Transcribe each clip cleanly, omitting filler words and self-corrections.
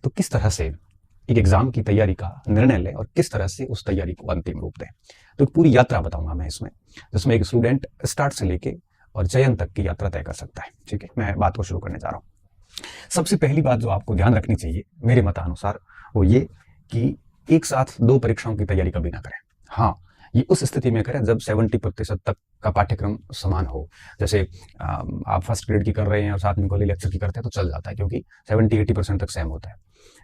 तो किस तरह से एक एग्जाम की तैयारी का निर्णय लें और किस तरह से उस तैयारी को अंतिम रूप दें। तो पूरी यात्रा बताऊंगा मैं इसमें, जिसमें एक स्टूडेंट स्टार्ट से लेके और चयन तक की यात्रा तय कर सकता है। ठीक है, मैं बात को शुरू करने जा रहा हूँ। सबसे पहली बात जो आपको ध्यान रखनी चाहिए मेरे मतानुसार वो ये कि एक साथ दो परीक्षाओं की तैयारी कभी ना करें। हाँ, ये उस स्थिति में करें जब 70% तक का पाठ्यक्रम समान हो। जैसे आप फर्स्ट ग्रेड की कर रहे हैं और साथ में कॉलेज लेक्चर की करते हैं तो चल जाता है, क्योंकि 70-80% तक सेम होता है।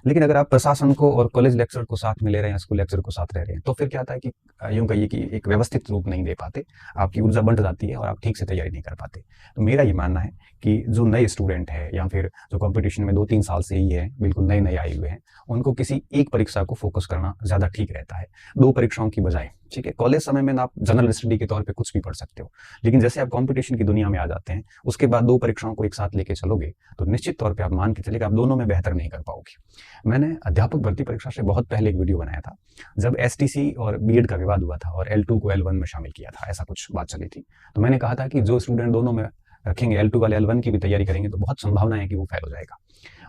लेकिन अगर आप प्रशासन को और कॉलेज लेक्चर को साथ में ले रहे हैं, स्कूल लेक्चर को साथ ले रहे हैं, तो फिर क्या होता है कि यूं कहिए कि एक व्यवस्थित रूप नहीं दे पाते, आपकी ऊर्जा बंट जाती है और आप ठीक से तैयारी नहीं कर पाते। तो मेरा ये मानना है कि जो नए स्टूडेंट है या फिर जो कंपटीशन में 2-3 साल से ही है, बिल्कुल नए नए आए हुए हैं, उनको किसी एक परीक्षा को फोकस करना ज्यादा ठीक रहता है, दो परीक्षाओं की बजाय। ठीक है, कॉलेज समय में आप जनरल स्टडी के तौर पे कुछ भी पढ़ सकते हो, लेकिन जैसे आप कंपटीशन की दुनिया में आ जाते हैं, उसके बाद दो परीक्षाओं को एक साथ लेके चलोगे तो निश्चित तौर पे आप मान के चलिए आप दोनों में बेहतर नहीं कर पाओगे। मैंने अध्यापक भर्ती परीक्षा से बहुत पहले एक वीडियो बनाया था, जब एसटीसी और बीएड का विवाद हुआ था और L2 को L1 में शामिल किया था, ऐसा कुछ बात चली थी। तो मैंने कहा था कि जो स्टूडेंट दोनों में रखेंगे, L2 वाले L1 की भी तैयारी करेंगे, तो बहुत संभावना है कि वो फेल हो जाएगा।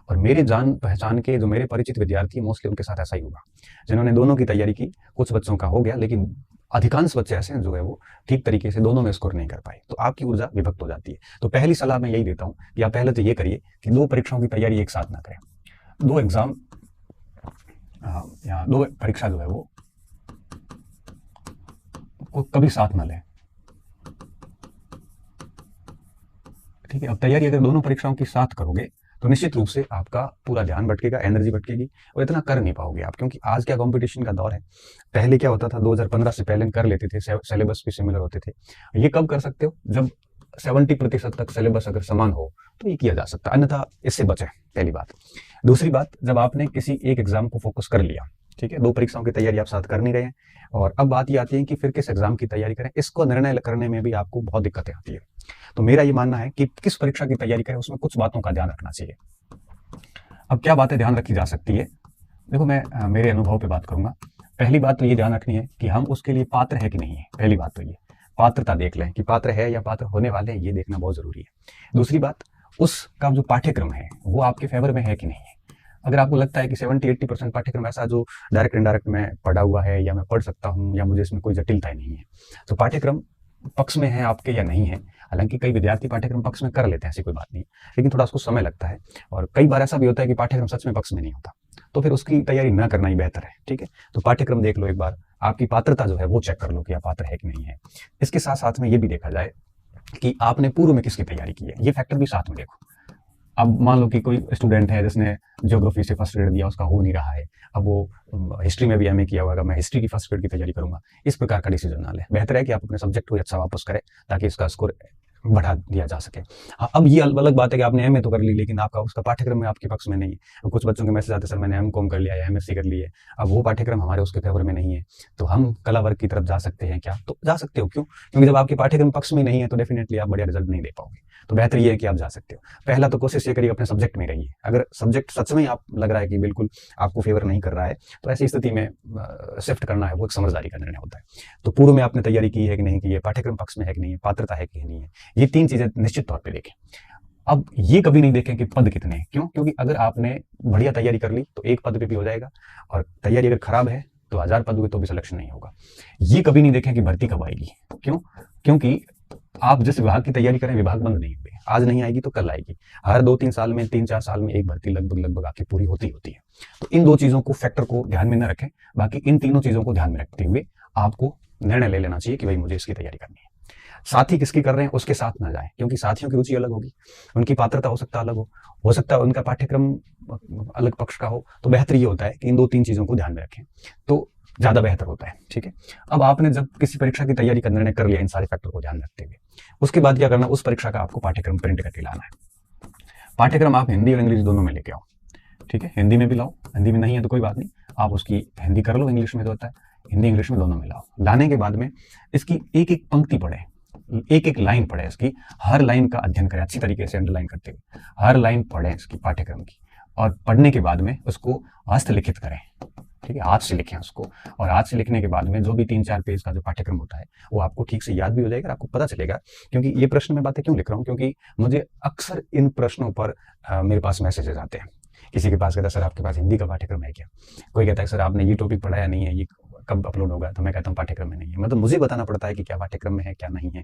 और मेरे जान पहचान के जो मेरे परिचित विद्यार्थी, मोस्टली उनके साथ ऐसा ही हुआ, जिन्होंने दोनों की तैयारी की। कुछ बच्चों का हो गया, लेकिन अधिकांश बच्चे ऐसे हैं जो है वो ठीक तरीके से दोनों में स्कोर नहीं कर पाए। तो आपकी ऊर्जा विभक्त हो जाती है। तो पहली सलाह मैं यही देता हूँ कि आप पहले तो ये करिए कि दो परीक्षाओं की तैयारी एक साथ ना करें। दो एग्जाम या दो परीक्षा जो है वो कभी साथ ना लें। ठीक है, अब तैयारी अगर दोनों परीक्षाओं की साथ करोगे तो निश्चित रूप से आपका पूरा ध्यान भटकेगा, एनर्जी भटकेगी और इतना कर नहीं पाओगे आप, क्योंकि आज क्या कंपटीशन का दौर है। पहले क्या होता था, 2015 से पहले कर लेते थे, सिलेबस भी सिमिलर होते थे। ये कब कर सकते हो, जब 70% तक सिलेबस अगर समान हो तो ये किया जा सकता है, अन्यथा इससे बचे। पहली बात। दूसरी बात, जब आपने किसी एक एग्जाम को फोकस कर लिया, ठीक है, दो परीक्षाओं की तैयारी आप साथ कर नहीं रहे हैं, और अब बात ये आती है कि फिर किस एग्जाम की तैयारी करें, इसको निर्णय करने में भी आपको बहुत दिक्कतें आती है। तो मेरा ये मानना है कि किस परीक्षा की तैयारी करें उसमें कुछ बातों का ध्यान रखना चाहिए। अब क्या बातें ध्यान रखी जा सकती है, देखो मैं मेरे अनुभव पे बात करूंगा। पहली बात तो ये ध्यान रखनी है कि हम उसके लिए पात्र है कि नहीं है। पहली बात तो ये पात्रता देख लें कि पात्र है या पात्र होने वाले हैं, ये देखना बहुत जरूरी है। दूसरी बात, उसका जो पाठ्यक्रम है वो आपके फेवर में है कि नहीं है। अगर आपको लगता है कि 70-80% पाठ्यक्रम ऐसा जो डायरेक्ट इनडायरेक्ट में पढ़ा हुआ है या मैं पढ़ सकता हूँ या मुझे इसमें कोई जटिलता नहीं है, तो पाठ्यक्रम पक्ष में है आपके या नहीं है। हालांकि कई विद्यार्थी पाठ्यक्रम पक्ष में कर लेते हैं, ऐसी कोई बात नहीं, लेकिन थोड़ा उसको समय लगता है। और कई बार ऐसा भी होता है कि पाठ्यक्रम सच में पक्ष में नहीं होता, तो फिर उसकी तैयारी ना करना ही बेहतर है। ठीक है, तो पाठ्यक्रम देख लो एक बार, आपकी पात्रता जो है वो चेक कर लो कि आप पात्र है कि नहीं है। इसके साथ साथ में ये भी देखा जाए कि आपने पूर्व में किसकी तैयारी की है, ये फैक्टर भी साथ में देखो। अब मान लो कि कोई स्टूडेंट है जिसने ज्योग्राफी से फर्स्ट ग्रेड दिया, उसका हो नहीं रहा है, अब वो हिस्ट्री में भी एमए किया हुआ, मैं हिस्ट्री की फर्स्ट ग्रेड की तैयारी करूंगा, इस प्रकार का डिसीजन ना ले। बेहतर है कि आप अपने सब्जेक्ट को अच्छा वापस करें ताकि इसका स्कोर बढ़ा दिया जा सके। हाँ, अब ये अलग बात है कि आपने एमए तो कर ली, लेकिन आपका उसका पाठ्यक्रम में आपके पक्ष में नहीं है। कुछ बच्चों के मैसेज आते, सर मैंने एमकॉम कर लिया या एमएससी कर ली है, अब वो पाठ्यक्रम हमारे उसके फेवर में नहीं है, तो हम कला वर्ग की तरफ जा सकते हैं क्या? तो जा सकते हो। क्यों? क्योंकि जब आपके पाठ्यक्रम पक्ष में नहीं है तो डेफिनेटली आप बढ़िया रिजल्ट नहीं दे पाओगे। तो बेहतर ये है कि आप जा सकते हो। पहला तो कोशिश ये करिए अपने सब्जेक्ट में रहिए। अगर सब्जेक्ट सच में आप लग रहा है कि बिल्कुल आपको फेवर नहीं कर रहा है, तो ऐसी स्थिति में शिफ्ट करना है वो एक समझदारी का निर्णय होता है। तो पूर्व में आपने तैयारी की है कि नहीं की है, पाठ्यक्रम पक्ष में है कि नहीं है, पात्रता है कि नहीं है, ये तीन चीजें निश्चित तौर पर देखें। अब ये कभी नहीं देखें कि पद कितने हैं। क्यों? क्योंकि अगर आपने बढ़िया तैयारी कर ली तो एक पद पे भी हो जाएगा, और तैयारी अगर खराब है तो 1000 पद हुए तो भी सिलेक्शन नहीं होगा। ये कभी नहीं देखें कि भर्ती कब आएगी। क्यों? क्योंकि आप जिस विभाग की तैयारी करें, विभाग बंद नहीं हुए, आज नहीं आएगी तो कल आएगी। हर 2-3 साल में, 3-4 साल में एक भर्ती लगभग आके पूरी होती है। तो इन दो चीजों को, फैक्टर को ध्यान में न रखें, बाकी इन तीनों चीजों को ध्यान में रखते हुए आपको निर्णय ले लेना चाहिए कि भाई मुझे इसकी तैयारी करनी है। साथी किसकी कर रहे हैं उसके साथ ना जाए, क्योंकि साथियों की रुचि अलग होगी, उनकी पात्रता हो सकता है अलग हो सकता है उनका पाठ्यक्रम अलग पक्ष का हो। तो बेहतर ये होता है कि इन 2-3 चीजों को ध्यान में रखें, तो ज्यादा बेहतर होता है। ठीक है, अब आपने जब किसी परीक्षा की तैयारी का निर्णय कर लिया इन सारे फैक्टर को ध्यान रखते हुए, उसके बाद क्या करना, उस परीक्षा का आपको पाठ्यक्रम प्रिंट करके लाना है। पाठ्यक्रम आप हिंदी और इंग्लिश दोनों में लेके आओ। ठीक है, हिंदी में भी लाओ, हिंदी में नहीं है तो कोई बात नहीं, आप उसकी हिंदी कर लो, इंग्लिश में तो होता है, हिंदी इंग्लिश में दोनों में लाओ। लाने के बाद में इसकी एक एक पंक्ति पढ़े, एक एक लाइन पढ़े, इसकी हर लाइन का अध्ययन करें अच्छी तरीके से, अंडरलाइन करते हुए हर लाइन पढ़ें इसकी पाठ्यक्रम की, और पढ़ने के बाद में उसको हस्तलिखित करें। ठीक है, हाथ से लिखें उसको, और हाथ से लिखने के बाद में जो भी 3-4 पेज का जो पाठ्यक्रम होता है वो आपको ठीक से याद भी हो जाएगा, आपको पता चलेगा। क्योंकि ये प्रश्न में बातें क्यों लिख रहा हूँ, क्योंकि मुझे अक्सर इन प्रश्नों पर मेरे पास मैसेजेस आते हैं किसी के पास कहता है सर आपके पास हिंदी का पाठ्यक्रम है क्या, कोई कहता है सर आपने ये टॉपिक पढ़ाया नहीं है, ये कब अपलोड होगा, तो मैं कहता हूँ पाठ्यक्रम में नहीं है। मतलब मुझे बताना पड़ता है कि क्या पाठ्यक्रम में है क्या नहीं है।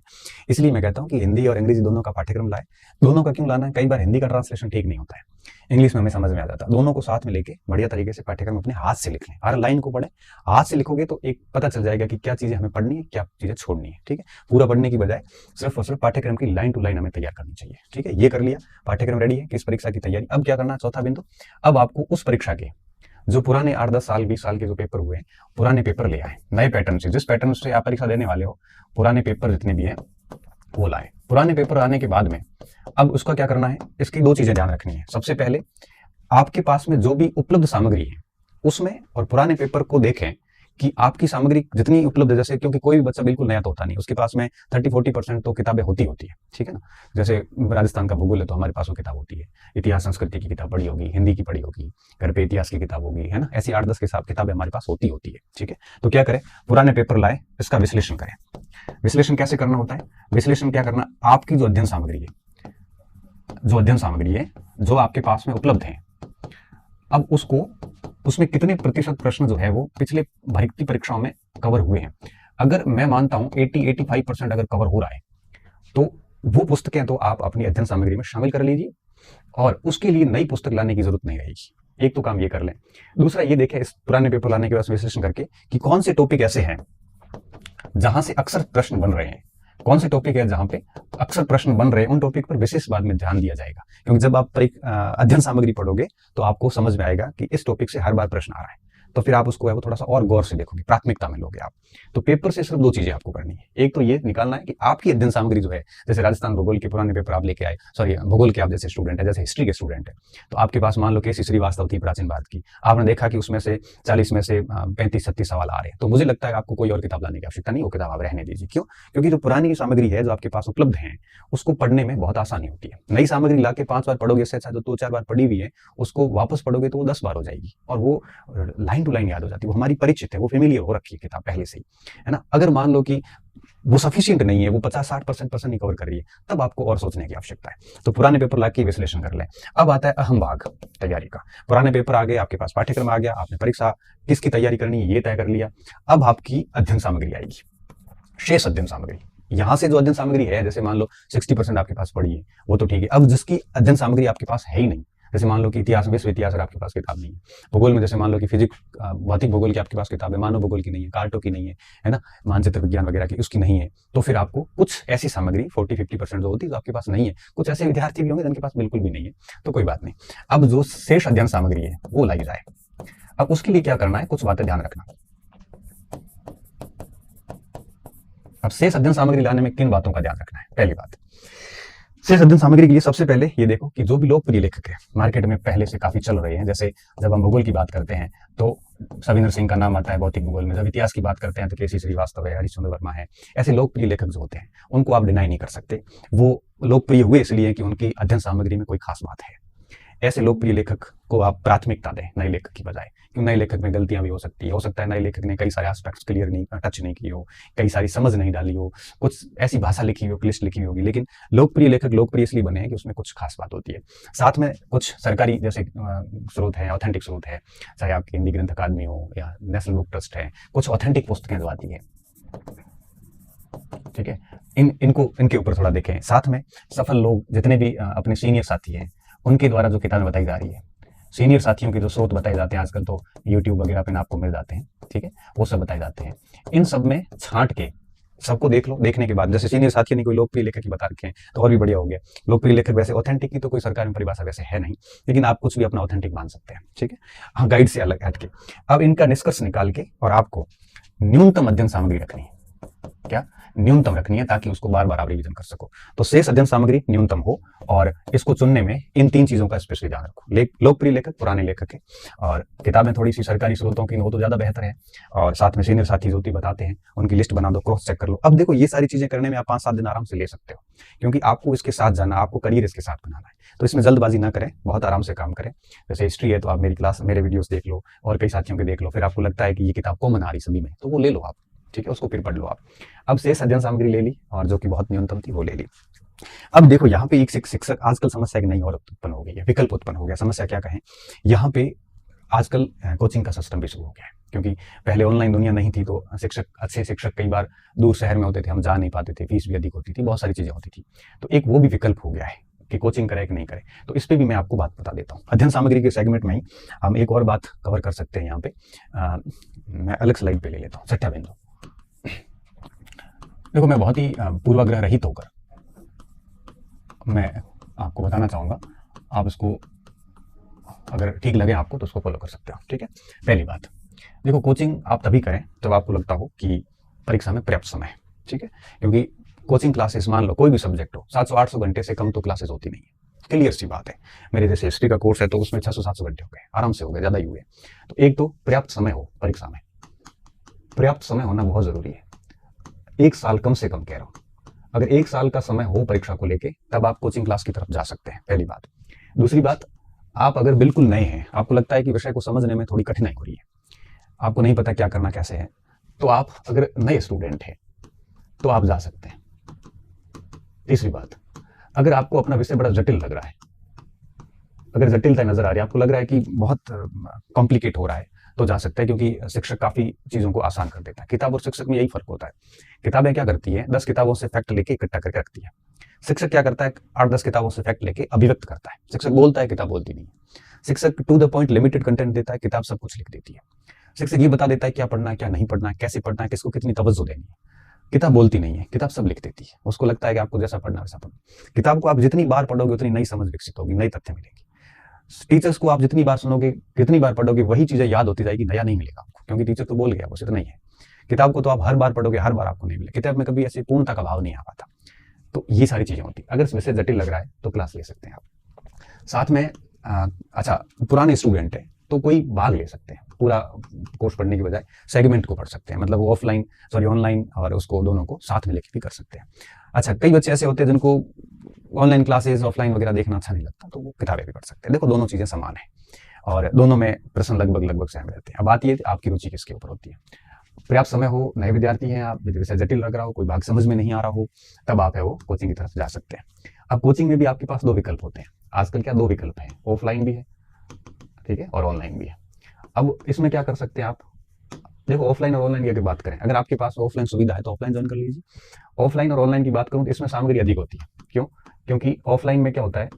इसलिए मैं कहता हूँ कि हिंदी और अंग्रेजी दोनों का पाठ्यक्रम लाए। दोनों का क्यों लाना है, कई बार हिंदी का ट्रांसलेशन ठीक नहीं होता है, इंग्लिश में हमें समझ में आ जाता है। दोनों को साथ में लेके बढ़िया तरीके से पाठ्यक्रम अपने हाथ से लिख लें, हर लाइन को पढ़ें। हाथ से लिखोगे तो एक पता चल जाएगा कि क्या चीजें हमें पढ़नी है, क्या चीजें छोड़नी है। ठीक है, पूरा पढ़ने की बजाय सिर्फ और सिर्फ पाठ्यक्रम की लाइन टू लाइन हमें तैयार करनी चाहिए। ठीक है, ये कर लिया, पाठ्यक्रम रेडी है, किस परीक्षा की तैयारी। अब क्या करना है, चौथा बिंदु, अब आपको उस परीक्षा के जो पुराने 8-10 साल 20 साल के जो पेपर हुए हैं, पुराने पेपर ले आए, नए पैटर्न से, जिस पैटर्न से आप परीक्षा देने वाले हो, पुराने पेपर जितने भी हैं वो लाए। पुराने पेपर आने के बाद में अब उसका क्या करना है, इसकी दो चीजें ध्यान रखनी है। सबसे पहले आपके पास में जो भी उपलब्ध सामग्री है उसमें और पुराने पेपर को देखें कि आपकी सामग्री जितनी उपलब्ध है, जैसे क्योंकि कोई भी बच्चा बिल्कुल नया तो होता नहीं, उसके पास में 30-40% तो किताबें होती है। ठीक है ना, जैसे राजस्थान का भूगोल है तो हमारे पास वो किताब होती है, इतिहास संस्कृति की किताब पढ़ी होगी, हिंदी की पढ़ी होगी, घर पे इतिहास की किताब होगी, है ना, ऐसी 8-10 किताबें हमारे पास होती है। ठीक है, तो क्या करें, पुराने पेपर लाए, इसका विश्लेषण करें। विश्लेषण कैसे करना होता है, विश्लेषण क्या करना, आपकी जो अध्ययन सामग्री है, जो आपके पास में उपलब्ध है, अब उसमें कितने प्रतिशत प्रश्न जो है वो पिछले भर्ती परीक्षाओं में कवर हुए हैं। अगर मैं मानता हूं 80-85% अगर कवर हो रहा है तो वो पुस्तकें तो आप अपनी अध्ययन सामग्री में शामिल कर लीजिए और उसके लिए नई पुस्तक लाने की जरूरत नहीं रहेगी। एक तो काम ये कर लें। दूसरा ये देखें, इस पुराने पेपर लाने के बाद विश्लेषण करके कि कौन से टॉपिक ऐसे हैं जहां से अक्सर प्रश्न बन रहे हैं, कौन से टॉपिक है जहां पे अक्सर प्रश्न बन रहे हैं, उन टॉपिक पर विशेष बाद में ध्यान दिया जाएगा। क्योंकि जब आप अध्ययन सामग्री पढ़ोगे तो आपको समझ में आएगा कि इस टॉपिक से हर बार प्रश्न आ रहा है, तो फिर आप उसको है वो थोड़ा सा और गौर से देखोगे, प्राथमिकता में लोगे आप। तो पेपर से सिर्फ दो चीजें आपको करनी है। एक तो ये निकालना है कि आपकी अध्ययन सामग्री जो है, जैसे राजस्थान भूगोल के पुराने पेपर आप लेके आए, भूगोल के आप जैसे स्टूडेंट है, जैसे हिस्ट्री के स्टूडेंट है, तो आपके पास मान लो केसी श्रीवास्तव थी प्राचीन भारत की, आपने देखा कि उसमें से 40 में से 35-36 सवाल आ रहे हैं, तो मुझे लगता है आपको कोई और किताब लाने की आवश्यकता नहीं, वो किताब आप रहने दीजिए। क्यों? क्योंकि जो पुरानी सामग्री है जो आपके पास उपलब्ध है उसको पढ़ने में बहुत आसानी होती है। नई सामग्री लाके 5 बार पढ़ोगे, इससे अच्छा जो 2-4 बार पढ़ी हुई है उसको वापस पढ़ोगे तो वो 10 बार हो जाएगी और वो लाइन टू लाइन याद हो जाती है, वो हमारी परिचित है, वो फेमिलियर हो रखी है किताब पहले से ही, है ना। अगर मान लो कि वो सफिशिएंट नहीं है, वो 50-60% प्रश्न नहीं कवर कर रही है, तब आपको और सोचने की आवश्यकता है। तो पुराने पेपर लाके विश्लेषण कर लें। अब आता है अहम भाग तैयारी का। पुराने पेपर आ गए, आपके पास पाठ्यक्रम आ गया, आपने परीक्षा किसकी तैयारी करनी है ये तय कर लिया। अब आपकी अध्ययन सामग्री आएगी, शेष अध्ययन सामग्री। यहां से जो अध्ययन सामग्री है, जैसे मान लो 60% आपके पास पड़ी है, वो तो ठीक है। अब जिसकी अध्ययन सामग्री आपके पास है ही नहीं, जैसे मान लो कि इतिहास, विश्व इतिहास और आपके पास किताब नहीं है, भूगोल में जैसे मान लो कि फिजिक्स, भौतिक भूगोल की आपके पास किताब है, मानव भूगोल की नहीं है, कार्टो की नहीं है ना, मानचित्र विज्ञान वगैरह की उसकी नहीं है, तो फिर आपको कुछ ऐसी सामग्री 40-50% जो होती है जो आपके पास नहीं है, कुछ ऐसे विद्यार्थी भी होंगे जिनके पास बिल्कुल भी नहीं है, तो कोई बात नहीं। अब जो शेष अध्ययन सामग्री है वो लाई जाए। अब उसके लिए क्या करना है, कुछ बातें ध्यान रखना। अब शेष अध्ययन सामग्री लाने में किन बातों का ध्यान रखना है। पहली बात, शेष अध्ययन सामग्री के लिए सबसे पहले ये देखो कि जो भी लोकप्रिय लेखक है मार्केट में पहले से काफी चल रहे हैं, जैसे जब हम भूगोल की बात करते हैं तो सविंदर सिंह का नाम आता है भौतिक भूगोल में, जब इतिहास की बात करते हैं तो केसी श्रीवास्तव है, हरिश्चंद्र वर्मा है, ऐसे लोकप्रिय लेखक जो होते हैं उनको आप डिनाई नहीं कर सकते। वो लोकप्रिय हुए इसलिए कि उनकी अध्ययन सामग्री में कोई खास बात है। ऐसे लोकप्रिय लेखक को आप प्राथमिकता दें नए लेखक की बजाय, क्योंकि नए लेखक में गलतियां भी हो सकती है। हो सकता है नए लेखक ने कई सारे एस्पेक्ट्स क्लियर नहीं, टच नहीं की हो, कई सारी समझ नहीं डाली हो, कुछ ऐसी भाषा लिखी हो, क्लिष्ट लिखी होगी, लेकिन लोकप्रिय लेखक लोकप्रिय इसलिए बने हैं कि उसमें कुछ खास बात होती है। साथ में कुछ सरकारी जैसे स्रोत है, ऑथेंटिक स्रोत है, चाहे आपकी हिंदी ग्रंथ अकादमी हो या नेशनल बुक ट्रस्ट है, कुछ ऑथेंटिक पुस्तकें जो आती है, ठीक है, इनके ऊपर थोड़ा देखें। साथ में सफल लोग जितने भी अपने सीनियर साथी हैं उनके द्वारा जो किताबें बताई जा रही है, सीनियर साथियों के जो स्रोत बताए जाते हैं, आजकल तो यूट्यूब वगैरह पे आपको मिल जाते हैं, ठीक है, वो सब बताए जाते हैं। इन सब में छांट के सबको देख लो। देखने के बाद जैसे सीनियर साथियों ने कोई लोकप्रिय लेखक की बता रखे हैं तो और भी बढ़िया हो गया। लोकप्रिय लेखक वैसे ऑथेंटिक की तो कोई सरकार में परिभाषा वैसे है नहीं, लेकिन आप कुछ भी अपना ऑथेंटिक मान सकते हैं, ठीक है, हाँ, गाइड से अलग हट के। अब इनका निष्कर्ष निकाल के और आपको न्यूनतम अध्ययन सामग्री रखनी है, क्या न्यूनतम रखनी है, ताकि उसको बार बार आप रिवीजन कर सको। तो शेष अध्ययन सामग्री न्यूनतम हो और इसको चुनने में इन 3 चीजों का स्पेशली ध्यान रखो। लोकप्रिय लेखक पुराने लेखक है और किताबें थोड़ी सी सरकारी स्रोतों की हो तो ज्यादा बेहतर है, और साथ में सीनियर साथी जो बताते हैं उनकी लिस्ट बना दो, क्रॉस चेक कर लो। अब देखो ये सारी चीजें करने में आप 5-7 दिन आराम से ले सकते हो, क्योंकि आपको इसके साथ जाना, आपको करियर इसके साथ बनाना है। तो इसमें जल्दबाजी ना करें, बहुत आराम से काम करें। जैसे हिस्ट्री है तो आप मेरे वीडियोस देख लो और कई साथियों के देख लो, फिर आपको लगता है कि ये किताब कॉमन आ रही सभी में, तो वो ले लो आप, ठीक है, उसको फिर पढ़ लो आप। अब शेष अध्ययन सामग्री ले ली और जो कि बहुत न्यूनतम थी वो ले ली। अब देखो यहाँ पे एक शिक्षक, आजकल समस्या एक नई और उत्पन्न हो गई है, विकल्प उत्पन्न हो गया। समस्या क्या कहें, यहाँ पे आजकल कोचिंग का सिस्टम भी शुरू हो गया है, क्योंकि पहले ऑनलाइन दुनिया नहीं थी, तो शिक्षक, अच्छे शिक्षक कई बार दूर शहर में होते थे, हम जा नहीं पाते थे, फीस भी अधिक होती थी, बहुत सारी चीजें होती थी। तो एक वो भी विकल्प हो गया है कि कोचिंग करे कि नहीं करे। तो इस पे भी मैं आपको बात बता देता हूँ। अध्ययन सामग्री के सेगमेंट में ही हम एक और बात कवर कर सकते हैं। यहाँ पे मैं अलग स्लाइड पे ले लेता हूँ, छठा बिंदु। देखो, मैं बहुत ही पूर्वाग्रह रहित होकर मैं आपको बताना चाहूंगा, आप इसको अगर ठीक लगे आपको तो उसको फॉलो कर सकते हो। ठीक है, पहली बात, देखो कोचिंग आप तभी करें जब आपको लगता हो कि परीक्षा में पर्याप्त समय है। ठीक है, क्योंकि कोचिंग क्लासेस, मान लो कोई भी सब्जेक्ट हो, 700-800 घंटे से कम तो क्लासेस होती नहीं है। क्लियर सी बात है। मेरे जैसे हिस्ट्री का कोर्स है तो उसमें 600-700 घंटे हो गए, आराम से हो गए, ज्यादा ही हुए। तो एक तो पर्याप्त समय हो, परीक्षा में पर्याप्त समय होना बहुत जरूरी है। 1 साल कम से कम कह रहा हूं, अगर 1 साल का समय हो परीक्षा को लेके, तब आप कोचिंग क्लास की तरफ जा सकते हैं, पहली बात। दूसरी बात, आप अगर बिल्कुल नए हैं, आपको लगता है कि विषय को समझने में थोड़ी कठिनाई हो रही है, आपको नहीं पता क्या करना कैसे है, तो आप अगर नए स्टूडेंट हैं तो आप जा सकते हैं। तीसरी बात, अगर आपको अपना विषय बड़ा जटिल लग रहा है, अगर जटिलता नजर आ रही है, आपको लग रहा है कि बहुत कॉम्प्लिकेट हो रहा है, तो जा सकते हैं, क्योंकि शिक्षक काफी चीजों को आसान कर देता है। किताब और शिक्षक में यही फर्क होता है। किताबें क्या करती है, 10 किताबों से फैक्ट लेके इकट्ठा करके रखती है। शिक्षक क्या करता है, 8-10 किताबों से फैक्ट लेके अभिव्यक्त करता है। शिक्षक बोलता है, किताब बोलती नहीं है। शिक्षक to the point limited content देता है, किताब सब कुछ लिख देती है। शिक्षक ये बता देता है क्या पढ़ना है, क्या नहीं पढ़ना है, कैसे पढ़ना है, किसको कितनी तवज्जो देनी है। किताब बोलती नहीं है, किताब सब लिख देती है। उसको लगता है कि आपको जैसा पढ़ना वैसा पढ़ो। किताब को आप जितनी बार पढ़ोगे उतनी नई समझ विकसित होगी, नई तथ्य मिलेगी। टीचर्स को आप जितनी बार सुनोगे, कितनी बार पढ़ोगे, वही चीजें याद होती जाएगी, नया नहीं मिलेगा आपको, क्योंकि टीचर तो बोल गया, बस इतना ही है। किताब को तो आप हर बार पढ़ोगे, हर बार आपको नहीं मिले। किताब में कभी ऐसी पूर्णता का भाव नहीं आ पाता। तो ये सारी चीजें होती। अगर विषय जटिल लग रहा है तो क्लास ले सकते हैं आप। साथ में अच्छा, पुराने स्टूडेंट है तो कोई भाग ले सकते हैं, पूरा कोर्स पढ़ने की बजाय सेगमेंट को पढ़ सकते हैं, मतलब ऑनलाइन और उसको दोनों को साथ में लेके भी कर सकते हैं। अच्छा, कई बच्चे ऐसे होते हैं जिनको ऑनलाइन क्लासेस, ऑफलाइन वगैरह देखना अच्छा नहीं लगता, तो वो किताबें भी पढ़ सकते हैं। देखो, दोनों चीजें समान है और दोनों में प्रश्न लगभग सेम रहते हैं। अब बात ये आपकी रुचि किसके ऊपर होती है। पर्याप्त समय हो, नए विद्यार्थी हैं आप, विषय जटिल लग रहा हो, कोई भाग समझ में नहीं आ रहा हो, तब आप है वो कोचिंग की तरफ जा सकते हैं। अब कोचिंग में भी आपके पास 2 विकल्प होते हैं। आजकल क्या 2 विकल्प हैं, ऑफलाइन भी है, ठीक है, और ऑनलाइन भी है। अब इसमें क्या कर सकते हैं आप, देखो ऑफलाइन और ऑनलाइन की अगर बात करें, अगर आपके पास ऑफलाइन सुविधा है तो ऑफलाइन ज्वाइन कर लीजिए। ऑफलाइन और ऑनलाइन की बात करूं तो इसमें सामग्री अधिक होती है। क्यों? क्योंकि ऑफलाइन में क्या होता है,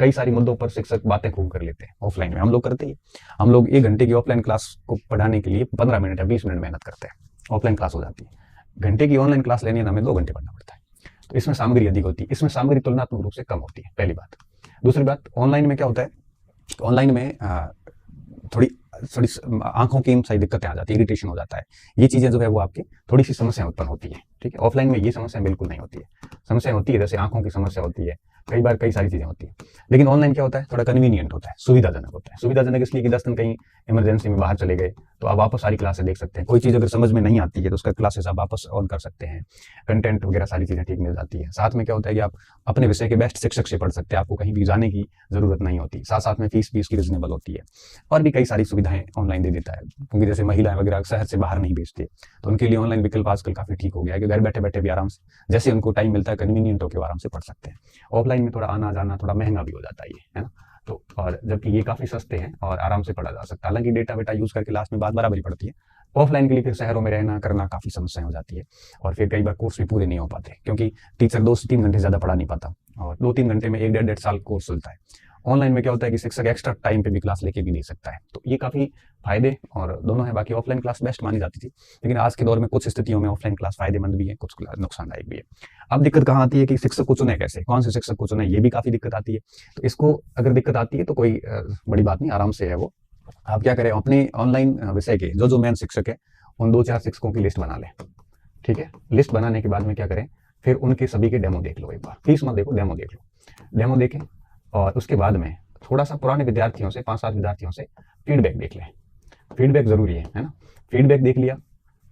कई सारी मुद्दों पर शिक्षक बातें खूब कर लेते हैं। ऑफलाइन में हम लोग करते हैं, हम लोग 1 घंटे की ऑफलाइन क्लास को पढ़ाने के लिए 15 मिनट या 20 मिनट मेहनत करते हैं, ऑफलाइन क्लास हो जाती है। घंटे की ऑनलाइन क्लास लेने में हमें 2 घंटे पढ़ना पड़ता है। तो इसमें सामग्री अधिक होती है, इसमें सामग्री तुलनात्मक रूप से कम होती है, पहली बात। दूसरी बात, ऑनलाइन में क्या होता है, ऑनलाइन में थोड़ी आंखों की सही दिक्कतें आ जाती है, इरिटेशन हो जाता है, ये चीजें जो है वो आपकी थोड़ी सी समस्या उत्पन्न होती है। ठीक है, ऑफलाइन में ये समस्या बिल्कुल नहीं होती है। समस्या होती है जैसे आंखों की समस्या होती है, कई बार कई सारी चीजें होती है। लेकिन ऑनलाइन क्या होता है, थोड़ा कन्वीनियंट होता है, सुविधाजनक होता है। सुविधाजनक इसलिए कि 10 दिन कहीं इमरजेंसी में बाहर चले गए तो आप वापस सारी क्लासें देख सकते हैं। कोई चीज अगर समझ में नहीं आती है तो उसका क्लासेस आप वापस ऑन कर सकते हैं, कंटेंट वगैरह सारी चीजें ठीक मिल जाती है। साथ में क्या होता है कि आप अपने विषय के बेस्ट शिक्षक से पढ़ सकते हैं, आपको कहीं भी जाने की जरूरत नहीं होती। साथ साथ में फीस भी इसकी रिजनेबल होती है, और भी कई सारी सुविधाएं ऑनलाइन दे देता है, क्योंकि जैसे महिलाएं वगैरह शहर से बाहर नहीं भेजती, तो उनके लिए ऑनलाइन विकल्प आजकल काफी ठीक हो गया है कि घर बैठे बैठे भी आराम से, जैसे उनको टाइम मिलता है कन्वीनियंट होकर आराम से पढ़ सकते हैं। ऑफलाइन में थोड़ा आना जाना थोड़ा महंगा भी हो जाता है ना। तो और जबकि ये काफी सस्ते हैं और आराम से पढ़ा जा सकता है। हालांकि डेटा वेटा यूज करके लास्ट में बात बराबरी पड़ती है। ऑफलाइन के लिए फिर शहरों में रहना करना काफी समस्या हो जाती है, और फिर कई बार कोर्स भी पूरे नहीं हो पाते, क्योंकि टीचर 2 से 3 घंटे ज्यादा पढ़ा नहीं पाता, और 2-3 घंटे में 1-1.5 साल कोर्स चलता है। ऑनलाइन में क्या होता है कि शिक्षक एक्स्ट्रा टाइम पे भी क्लास लेके भी दे सकता है, तो ये काफी फायदे और दोनों है। बाकी ऑफलाइन क्लास बेस्ट मानी जाती थी, लेकिन आज के दौर में कुछ स्थितियों में ऑफलाइन क्लास फायदेमंद भी है, कुछ नुकसानदायक भी है। अब दिक्कत कहाँ आती है कि शिक्षक को चुने कैसे, कौन से शिक्षक को चुने, ये भी काफी दिक्कत आती है। तो इसको अगर दिक्कत आती है तो कोई बड़ी बात नहीं, आराम से है वो। आप क्या करें, अपने ऑनलाइन विषय के जो मेन शिक्षक है उन 2-4 शिक्षकों की लिस्ट बना लें। ठीक है, लिस्ट बनाने के बाद में क्या करें, फिर उनके सभी के डेमो देख लो, एक बार फीस मत देखो, डेमो देख लो। डेमो देखें और उसके बाद में थोड़ा सा पुराने विद्यार्थियों से, 5-7 विद्यार्थियों से फीडबैक देख लें। फीडबैक जरूरी है ना। फीडबैक देख लिया,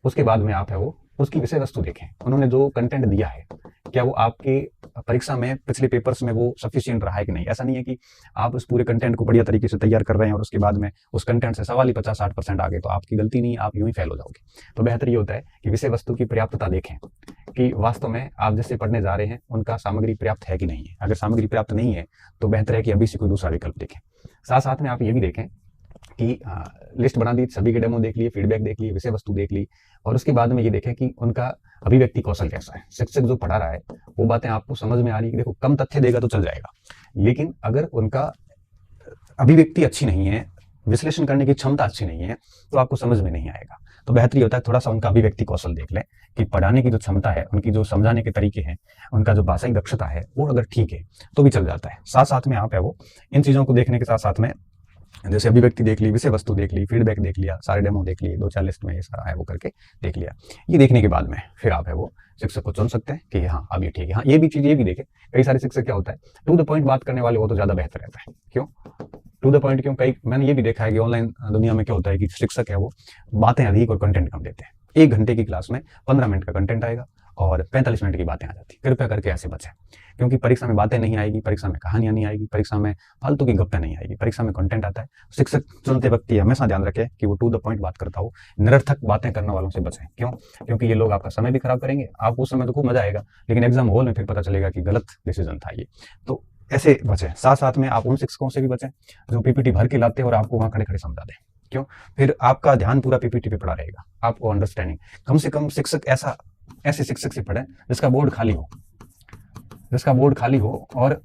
उसके बाद में आप है वो उसकी विषय वस्तु देखें, उन्होंने जो कंटेंट दिया है क्या वो आपके परीक्षा में पिछले पेपर्स में वो सफिशिएंट रहा है कि नहीं। ऐसा नहीं है कि आप उस पूरे कंटेंट को बढ़िया तरीके से तैयार कर रहे हैं और उसके बाद में उस कंटेंट से सवाल ही 50-60% आ गए, तो आपकी गलती नहीं, आप यूं ही फेल हो जाओगे। तो बेहतर ये होता है कि विषय वस्तु की पर्याप्तता देखें कि वास्तव में आप जिससे पढ़ने जा रहे हैं उनका सामग्री पर्याप्त है कि नहीं है। अगर सामग्री पर्याप्त नहीं है तो बेहतर है कि अभी से कोई दूसरा विकल्प देखें। साथ साथ में आप ये भी देखें कि लिस्ट बना दी, सभी के डेमो देख लिए, फीडबैक देख लिए, विषय वस्तु देख ली, और उसके बाद में ये देखें कि उनका अभिव्यक्ति कौशल कैसा है। शिक्षक जो पढ़ा रहा है वो बातें आपको समझ में आ रही है। देखो, कम तथ्य देगा तो चल जाएगा, लेकिन अगर उनका अभिव्यक्ति अच्छी नहीं है, विश्लेषण करने की क्षमता अच्छी नहीं है, तो आपको समझ में नहीं आएगा। तो बेहतर ये होता है थोड़ा सा उनका अभिव्यक्ति कौशल देख लें कि पढ़ाने की जो क्षमता है, उनकी जो समझाने के तरीके हैं, उनका जो भाषाई दक्षता है, वो अगर ठीक है तो भी चल जाता है। साथ साथ में आप है वो इन चीज़ों को देखने के साथ साथ में जैसे अभिव्यक्ति देख ली, विषय वस्तु देख ली, फीडबैक देख लिया, सारे डेमो देख लिए, 2-4 लिस्ट में ये सारा है वो करके देख लिया। ये देखने के बाद में फिर आप है वो शिक्षक को चुन सकते हैं कि हाँ अब ये ठीक है। हाँ, ये भी चीज़ ये भी देखें, कई सारे शिक्षक क्या होता है टू द पॉइंट बात करने वाले, वो तो ज़्यादा बेहतर रहता है। क्यों टू द पॉइंट? क्यों? कई मैंने ये भी देखा है कि ऑनलाइन दुनिया में क्या होता है कि शिक्षक है वो बातें अधिक और कंटेंट कम देते हैं। 1 घंटे की क्लास में 15 मिनट का कंटेंट आएगा और 45 मिनट की बातें आ जाती। कृपया करके ऐसे बचें, क्योंकि परीक्षा में बातें नहीं आएगी, परीक्षा में कहानियां नहीं आएगी, परीक्षा में फालतू की गप्पें नहीं आएगी, परीक्षा में कंटेंट आता है। शिक्षक चुनते वक्त ये हमेशा ध्यान रखें कि वो टू द पॉइंट बात करता हो, निरर्थक बातें करने वालों से बचें। क्यों? क्योंकि ये लोग आपका समय भी खराब करेंगे। आपको उस समय तो खूब मजा आएगा, लेकिन एग्जाम हॉल में फिर पता चलेगा कि गलत डिसीजन था ये। तो ऐसे बचें। साथ साथ में आप उन शिक्षकों से भी बचें जो पीपीटी भर के लाते हैं और आपको वहां खड़े खड़े समझा दें। क्यों? फिर आपका ध्यान पूरा पीपीटी पे पड़ा रहेगा, आपको अंडरस्टैंडिंग। कम से कम शिक्षक ऐसे शिक्षक से पढ़ें जिसका बोर्ड खाली हो, और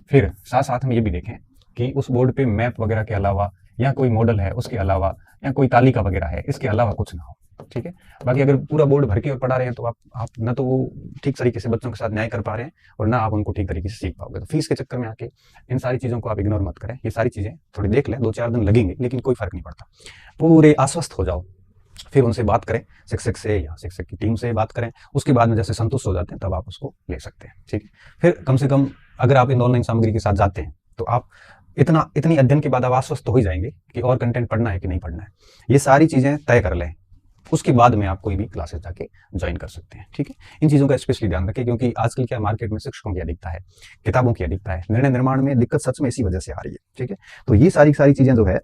फिर साथ साथ में ये भी देखें कि उस बोर्ड पे मैप वगैरह के अलावा या कोई मॉडल है उसके अलावा या कोई तालिका वगैरह है इसके अलावा कुछ ना हो। ठीक है। बाकी अगर पूरा बोर्ड भर के और पढ़ा रहे हैं तो आप ना तो वो ठीक तरीके से बच्चों के साथ न्याय कर पा रहे हैं और ना आप उनको ठीक तरीके से सीख पाओगे। तो फीस के चक्कर में आके इन सारी चीज़ों को आप इग्नोर मत करें। ये सारी चीज़ें थोड़ी देख लें, 2-4 दिन लगेंगे लेकिन कोई फर्क नहीं पड़ता। पूरे आश्वस्त हो जाओ, फिर उनसे बात करें, शिक्षक से या शिक्षक की टीम से बात करें। उसके बाद में जैसे संतुष्ट हो जाते हैं तब आप उसको ले सकते हैं। ठीक है। फिर कम से कम अगर आप इन ऑनलाइन सामग्री के साथ जाते हैं तो आप इतनी अध्ययन के बाद आप आश्वस्त तो हो ही जाएंगे कि और कंटेंट पढ़ना है कि नहीं पढ़ना है। ये सारी चीज़ें तय कर लें, उसके बाद में आप कोई भी क्लासेस जाके ज्वाइन कर सकते हैं। ठीक है। इन चीज़ों का स्पेशली ध्यान रखें, क्योंकि आजकल क्या मार्केट में शिक्षकों की अधिकता है, किताबों की अधिकता है, निर्णय निर्माण में दिक्कत सच में इसी वजह से आ रही है। ठीक है। तो ये सारी चीज़ें जो है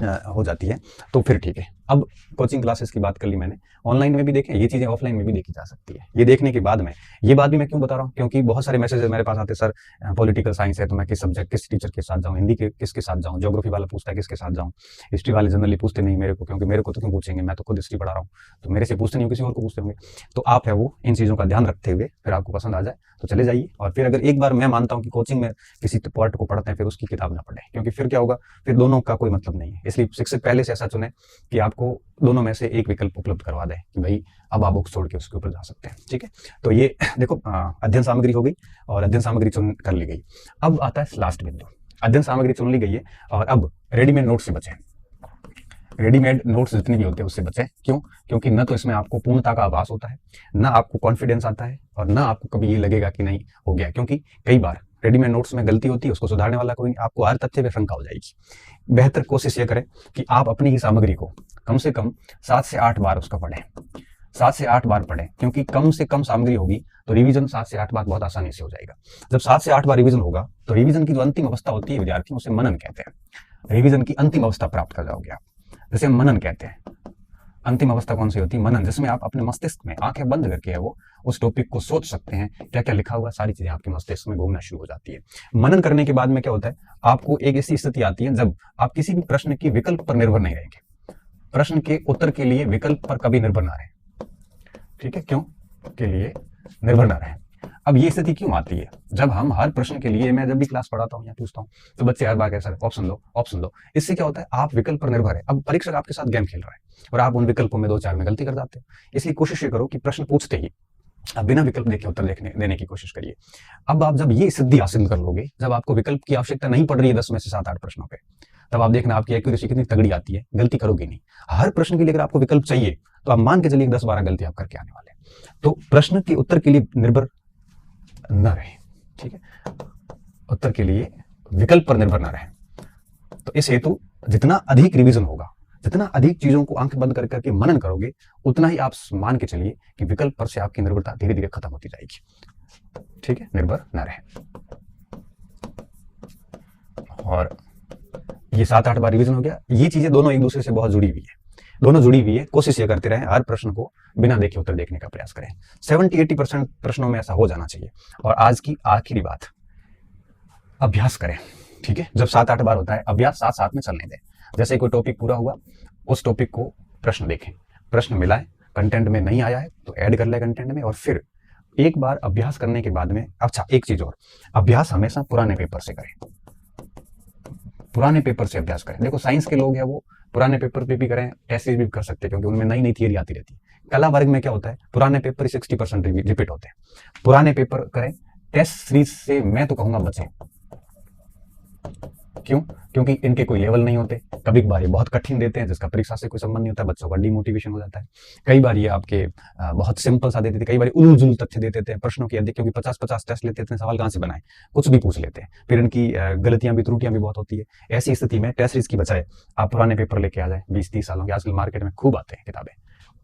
हो जाती है तो फिर ठीक है। अब कोचिंग क्लासेस की बात कर ली मैंने, ऑनलाइन में भी देखें, ये चीज़ें ऑफलाइन में भी देखी जा सकती है। ये देखने के बाद में ये बात भी मैं क्यों बता रहा हूँ, क्योंकि बहुत सारे मैसेजेस मेरे पास आते हैं, सर पॉलिटिकल साइंस है तो मैं किस टीचर के साथ जाऊँ, हिंदी के किसके साथ जाऊँ, ज्योग्राफी वाला पूछता है किसके साथ जाऊँ, हिस्ट्री वाले जनरली पूछते नहीं मेरे को, क्योंकि मेरे को तो क्यों पूछेंगे, मैं तो खुद हिस्ट्री पढ़ा रहा हूँ, तो मेरे से पूछते नहीं, किसी और को पूछते होंगे। तो आप है वो इन चीज़ों का ध्यान रखते हुए फिर आपको पसंद आ जाए तो चले जाइए। और फिर अगर एक बार मैं मानता हूँ कि कोचिंग में किसी पार्ट को पढ़ते हैं फिर उसकी किताब ना पढ़ें, क्योंकि फिर क्या होगा, फिर दोनों का कोई मतलब नहीं है। इसलिए शिक्षक पहले से ऐसा चुने कि आपको दोनों में से एक विकल्प उपलब्ध करवा दें कि भाई अब आप बुक्स छोड़ के उसके ऊपर जा सकते हैं। ठीक है। तो ये देखो अध्ययन सामग्री हो गई और अध्ययन सामग्री चुन कर ली गई। अब आता है लास्ट बिंदु, अध्ययन सामग्री चुन ली गई है और अब रेडीमेड नोट्स से बचें। रेडीमेड नोट्स जितने भी होते हैं उससे बचें। क्यों? क्योंकि न तो इसमें आपको पूर्णता का आभास होता है, ना आपको कॉन्फिडेंस आता है और ना आपको कभी ये लगेगा कि नहीं हो गया, क्योंकि कई बार रेडीमेड नोट्स में गलती होती है, उसको सुधारने वाला कोई नहीं, आपको हर तथ्य पे शंका हो जाएगी। बेहतर कोशिश ये करें कि आप अपनी ही सामग्री को कम से कम 7 से 8 बार उसका पढ़ें, 7 से 8 बार पढ़ें, क्योंकि कम से कम सामग्री होगी तो रिवीजन 7 से 8 बार बहुत आसानी से हो जाएगा। जब 7 से 8 बार रिवीजन होगा तो रिवीजन की जो अंतिम अवस्था होती है विद्यार्थियों, उसे मनन कहते हैं। रिवीजन की अंतिम अवस्था प्राप्त कर जाओगे आप, जैसे हम मनन कहते हैं। अंतिम अवस्था कौन सी होती है? मनन, जिसमें आप अपने मस्तिष्क में आंखें बंद करके है वो उस टॉपिक को सोच सकते हैं, क्या क्या लिखा हुआ, सारी चीजें आपके मस्तिष्क में घूमना शुरू हो जाती है। मनन करने के बाद में क्या होता है, आपको एक ऐसी स्थिति आती है जब आप किसी भी प्रश्न के विकल्प पर निर्भर नहीं रहेंगे, प्रश्न के उत्तर के लिए विकल्प पर कभी निर्भर ना रहे। ठीक है। क्यों के लिए निर्भर ना रहे? अब ये स्थिति क्यों आती है? जब हम हर प्रश्न के लिए, मैं जब भी क्लास पढ़ाता हूँ या पूछता हूँ तो बच्चे हर बार कहते हैं ऑप्शन दो ऑप्शन दो। इससे क्या होता है, आप विकल्प पर निर्भर है। अब परीक्षक आपके साथ गेम खेल रहा है और आप उन विकल्पों में 2-4 में गलती कर जाते हो। इसलिए कोशिश ये करो कि प्रश्न पूछते ही आप बिना विकल्प देखे उत्तर देने की कोशिश करिए। अब आप जब ये सिद्धि हासिल कर लोगे, जब आपको विकल्प की आवश्यकता नहीं पड़ रही है 10 में से 7-8 प्रश्नों पे, तब आप देखना आपकी एक्यूरेसी कितनी तगड़ी आती है, गलती करोगे नहीं। हर प्रश्न के लिए अगर आपको विकल्प चाहिए तो आप मान के चलिए 10-12 गलती आप करके आने वाले। तो प्रश्न के उत्तर के लिए निर्भर न रहे। ठीक है। उत्तर के लिए विकल्प पर निर्भर न रहे। तो इस हेतु जितना अधिक रिवीजन होगा, जितना अधिक चीजों को आंख बंद करके मनन करोगे, उतना ही आप मान के चलिए कि विकल्प पर से आपकी निर्भरता धीरे धीरे खत्म होती जाएगी। ठीक है। निर्भर न रहे। और ये 7-8 बार रिवीजन हो गया। ये चीजें दोनों एक दूसरे से बहुत जुड़ी हुई है। दोनों जुड़ी हुई है। कोशिश ये करते रहे हर प्रश्न को बिना देखे उत्तर देखने का प्रयास करें। 70-80% प्रश्नों में ऐसा हो जाना चाहिए। और आज की आखिरी बात, अभ्यास करें। ठीक है, जब 7-8 बार होता है अभ्यास, साथ साथ में चलने दें। जैसे कोई टॉपिक पूरा हुआ, उस टॉपिक को प्रश्न देखें, प्रश्न मिलाएं, कंटेंट में नहीं आया है तो ऐड कर ले कंटेंट में, और फिर एक बार अभ्यास करने के बाद में, अच्छा एक चीज और, अभ्यास हमेशा पुराने पेपर से करें। पुराने पेपर से अभ्यास करें। देखो साइंस के लोग हैं वो पुराने पेपर पे भी करें, टेस्ट सीरीज भी कर सकते हैं, क्योंकि उनमें नई नई थियरी आती रहती है। कला वर्ग में क्या होता है, पुराने पेपर 60% रिपीट होते हैं। पुराने पेपर करें, टेस्ट सीरीज से मैं तो कहूंगा बचें। क्यों? क्योंकि इनके कोई लेवल नहीं होते। कभी कभार ये बहुत कठिन देते हैं जिसका परीक्षा से कोई संबंध नहीं होता, बच्चों का डिमोटिवेशन हो जाता है। कई बार ये आपके बहुत सिंपल सा देते थे, कई बार उलझुल जुल तथ्य देते थे प्रश्नों की अधिक, क्योंकि 50-50 टेस्ट लेते थे, सवाल कहाँ से बनाए, कुछ भी पूछ लेते हैं, फिर इनकी गलतियां भी त्रुटियां भी बहुत होती है। ऐसी स्थिति में टेस्ट सीरीज की बजाय आप पुराने पेपर लेके आ जाए, 20-30 सालों के, आजकल मार्केट में खूब आते हैं किताबें,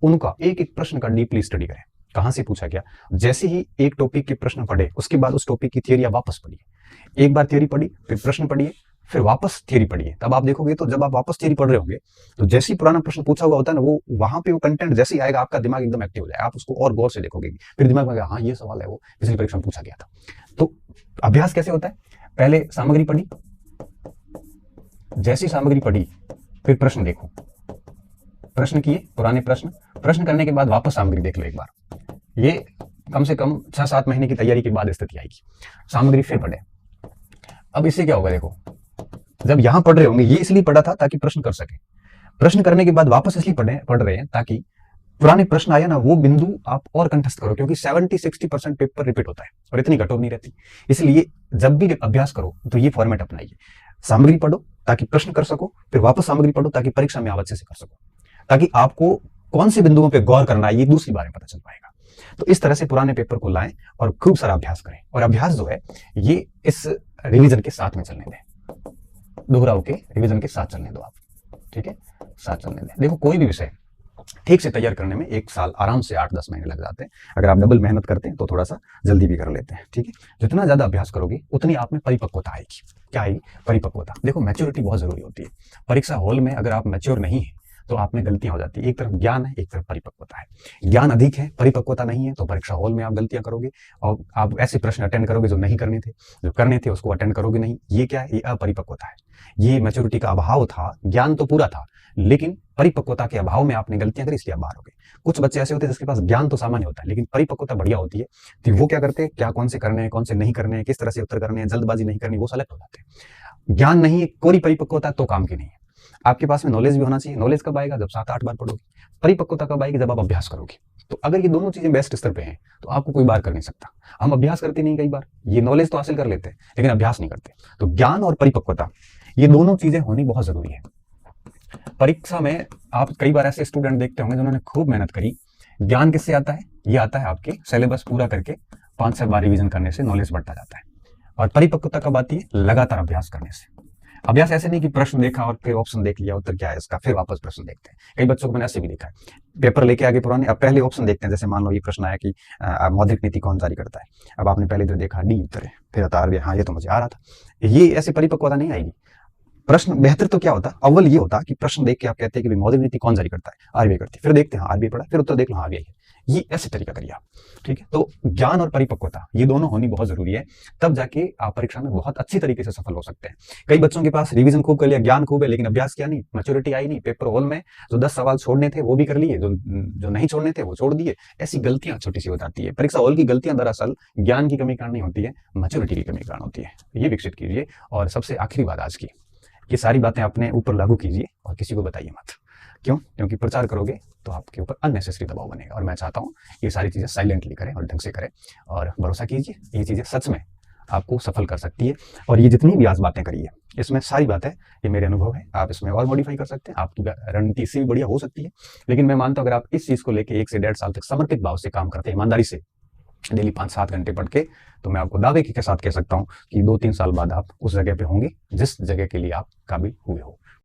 उनका एक एक प्रश्न का डीपली स्टडी करें, कहाँ से पूछा गया। जैसे ही एक टॉपिक के प्रश्न पढ़े उसके बाद उस टॉपिक की थियरी वापस पढ़िए। एक बार थियरी पढ़ी, फिर प्रश्न पढ़िए, फिर वापस थियरी पढ़िए। तब आप देखोगे तो जब आप वापस थियरी पढ़ रहे होंगे तो जैसे ही पुराना प्रश्न पूछा हुआ होता है ना, वो वहां पे वो कंटेंट जैसे ही आएगा आपका दिमाग एकदम एक्टिव हो जाएगा, आप उसको और गौर से देखोगे, फिर दिमाग में आएगा हाँ ये सवाल है, वो पिछली परीक्षा में पूछा गया था। तो अभ्यास कैसे होता है, पहले सामग्री पढ़ी, जैसी सामग्री पढ़ी फिर प्रश्न देखो, प्रश्न किए पुराने प्रश्न करने के बाद वापस सामग्री देख लो एक बार। ये कम से कम 6-7 महीने की तैयारी के बाद स्थिति आएगी। सामग्री फिर पढ़े। अब इससे क्या होगा, देखो जब यहां पढ़ रहे होंगे, ये इसलिए पढ़ा था ताकि प्रश्न कर सके, प्रश्न करने के बाद वापस इसलिए पढ़ रहे हैं ताकि पुराने प्रश्न आया ना वो बिंदु आप और कंठस्थ करो, क्योंकि 70-60% पेपर रिपीट होता है और इतनी कटौती नहीं रहती। इसलिए जब भी अभ्यास करो तो ये फॉर्मेट अपनाइए, सामग्री पढ़ो ताकि प्रश्न कर सको, फिर वापस सामग्री पढ़ो ताकि परीक्षा में आप अच्छे से कर सको, ताकि आपको कौन से बिंदुओं पर गौर करना है ये दूसरी बार में पता चल पाएगा। तो इस तरह से पुराने पेपर को लाएं और खूब सारा अभ्यास करें। और अभ्यास जो है ये इस रिवीजन के साथ में चलने दें, दोहराव के रिवीजन के साथ चलने दो आप, ठीक है, साथ चलने दें। देखो कोई भी विषय ठीक से तैयार करने में 1 साल आराम से 8-10 महीने लग जाते हैं। अगर आप डबल मेहनत करते हैं तो थोड़ा सा जल्दी भी कर लेते हैं, ठीक है। जितना ज्यादा अभ्यास करोगे उतनी आप में परिपक्वता आएगी। क्या आएगी? परिपक्वता। देखो मैच्योरिटी बहुत जरूरी होती है। परीक्षा हॉल में अगर आप मैच्योर नहीं है तो आप में गलतियां हो जाती है। एक तरफ ज्ञान है, एक तरफ परिपक्वता है। ज्ञान अधिक है, परिपक्वता नहीं है, तो परीक्षा हॉल में आप गलतियां करोगे और आप ऐसे प्रश्न अटेंड करोगे जो नहीं करने थे, जो करने थे उसको अटेंड करोगे नहीं। ये क्या है? ये अपरिपक्वता है। ये मैच्योरिटी का अभाव था। ज्ञान तो पूरा था लेकिन परिपक्वता के अभाव में आपने गलतियां करी, इसलिए आप बाहर हो गए। कुछ बच्चे ऐसे होते हैं जिसके पास ज्ञान तो सामान्य होता है लेकिन परिपक्वता बढ़िया होती है, तो वो क्या करते हैं, क्या कौन से करने हैं, कौन से नहीं करने हैं, किस तरह से उत्तर करने हैं, जल्दबाजी नहीं करनी, वो सेलेक्ट हो जाते हैं। ज्ञान नहीं है, कोई परिपक्वता तो काम की नहीं है। आपके पास में नॉलेज भी होना चाहिए। नॉलेज कब आएगा? जब 7-8 बार पढ़ोगे। परिपक्वता कब आएगी? जब आप अभ्यास करोगे। तो अगर ये दोनों चीजें बेस्ट स्तर पे हैं तो आपको कोई बार कर नहीं सकता। हम अभ्यास करते नहीं, कई बार ये नॉलेज तो हासिल कर लेते हैं लेकिन अभ्यास नहीं करते। तो ज्ञान और परिपक्वता ये दोनों चीजें होनी बहुत जरूरी है। परीक्षा में आप कई बार ऐसे स्टूडेंट देखते होंगे जिन्होंने खूब मेहनत करी। ज्ञान किससे आता है? ये आता है आपके सिलेबस पूरा करके 5-6 बार रिवीजन करने से नॉलेज बढ़ता जाता है। और परिपक्वता कब आती है? लगातार अभ्यास करने से। अभ्यास ऐसे नहीं कि प्रश्न देखा और फिर ऑप्शन देख लिया, उत्तर क्या है इसका, फिर वापस प्रश्न देखते हैं। कई बच्चों को मैंने ऐसे भी देखा है, पेपर लेके आगे पुराने, अब पहले ऑप्शन देखते हैं। जैसे मान लो ये प्रश्न आया कि मौद्रिक नीति कौन जारी करता है, अब आपने पहले इधर देखा डी उत्तर है, फिर उतार गया हाँ ये तो मुझे आ रहा था। ये ऐसे परिपक्वता नहीं आएगी। प्रश्न बेहतर तो क्या होता, अव्वल ये होता कि प्रश्न देख के आप कहते हैं कि मौद्रिक नीति कौन जारी करता है, आरबीआई करती है, फिर देखते हैं आरबीआई पढ़ा, फिर उत्तर देख लो हाँ आरबीआई है। ये ऐसे तरीका करिए आप, ठीक है। तो ज्ञान और परिपक्वता ये दोनों होनी बहुत जरूरी है, तब जाके आप परीक्षा में बहुत अच्छी तरीके से सफल हो सकते हैं। कई बच्चों के पास रिवीजन खूब कर लिया, ज्ञान खूब है लेकिन अभ्यास किया नहीं, मैच्योरिटी आई नहीं। पेपर हॉल में जो 10 सवाल छोड़ने थे वो भी कर लिए, जो नहीं छोड़ने थे वो छोड़ दिए। ऐसी गलतियां छोटी सी हो जाती है। परीक्षा हॉल की गलतियां दरअसल ज्ञान की कमी कारण नहीं होती है, मैच्योरिटी की कमी कारण होती है। ये विकसित कीजिए। और सबसे आखिरी बात आज की, ये सारी बातें अपने ऊपर लागू कीजिए और किसी को बताइए मत। क्यों? क्योंकि प्रचार करोगे तो आपके ऊपर अननेसेसरी दबाव बनेगा। और मैं चाहता हूँ ये सारी चीजें साइलेंटली करें और ढंग से करें। और भरोसा कीजिए, ये चीजें सच में आपको सफल कर सकती है। और ये जितनी भी आज बातें करी है इसमें सारी बातें ये मेरे अनुभव है। आप इसमें और मॉडिफाई कर सकते हैं, आपकी रणनीति इससे भी बढ़िया हो सकती है। लेकिन मैं मानता हूँ अगर आप इस चीज को लेकर 1 से 1.5 साल तक समर्पित भाव से काम करते हैं, ईमानदारी से डेली 5-7 घंटे पढ़ के, तो मैं आपको दावे के साथ कह सकता हूँ कि 2-3 साल बाद आप उस जगह पे होंगे जिस जगह के लिए आप काबिल हुए हो।